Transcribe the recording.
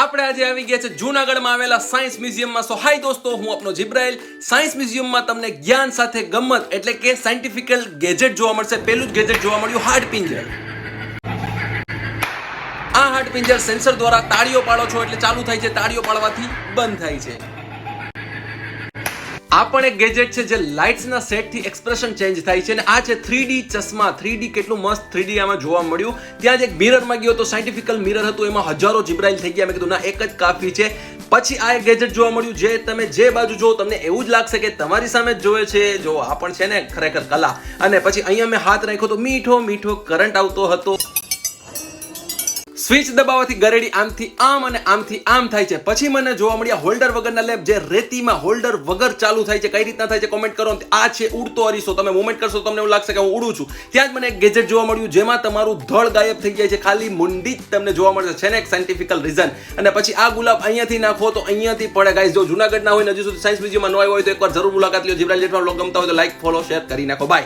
આપણે આજે આવી ગયા છે જૂનાગઢમાં આવેલા સાયન્સ મ્યુઝિયમમાં. સો હાય દોસ્તો, હું આપનો જિબ્રાઇલ. સાયન્સ મ્યુઝિયમમાં તમને જ્ઞાન સાથે ગમ્મત એટલે કે સાયન્ટિફિકલ ગેજેટ જોવા મળશે. પહેલું જ ગેજેટ જોવા મળ્યું હાડપિંજર. આ હાડપિંજર સેન્સર દ્વારા તાળીઓ પાડો છો એટલે ચાલુ થાય છે, તાળીઓ પાડવાથી બંધ થાય છે. આ પણ એક ગેજેટ છે જે લાઇટ્સના સેટથી એક્સપ્રેશન ચેન્જ થાય છે. અને આ છે 3D ચશ્મા. 3D કેટલું મસ્ત 3D આમાં જોવા મળ્યું. ત્યાં જ એક મિરરમાં ગયો તો સાયન્ટિફિકલ મિરર હતું, એમાં હજારો જિબ્રાઇલ થઈ ગયા. મેં કીધું ના, એક જ કાફી છે. પછી આ એક ગેજેટ જોવા મળ્યું જે તમે જે બાજુ જો તમને એવું જ લાગશે કે તમારી સામે જ જોવે છે. જો આ પણ છે ને ખરેખર કલા. અને પછી અહીંયા મેં હાથ રાખ્યો તો મીઠો મીઠો કરંટ આવતો હતો. સ્વિચ દબાવવાથી ગરેડી આમથી આમ અને આમથી આમ થાય છે. પછી મને જોવા મળ્યા હોલ્ડર વગરના લેમ્પ જે રેતીમાં હોલ્ડર વગર ચાલુ થાય છે. કઈ રીતના થાય છે કોમેન્ટ કરો. આ છે ઉડતો અરીસો. તમે મૂવમેન્ટ કરશો તો તમને એવું લાગશે કે હું ઉડું છું. ત્યાં જ મને એક ગેજેટ જોવા મળ્યું જેમાં તમારું ધડ ગાયબ થઈ જાય છે, ખાલી મુંડી જ તમને જોવા મળશે. છે ને એક સાયન્ટિફિકલ રીઝન. અને પછી આ ગુલાબ અહીંયાથી નાખો તો અહીંયાથી પડે. ગાઈસ, જો જૂનાગઢ ના હોય ને હજુ સુધી સાયન્સ મ્યુઝિયમમાં ન આવ્યો હોય તો એકવાર જરૂર મુલાકાત લ્યો. જિબ્રાઇલ જેટલા વ્લોગ ગમતા હોય તો લાઈક, ફોલો, શેર કરી નાખો. બાય.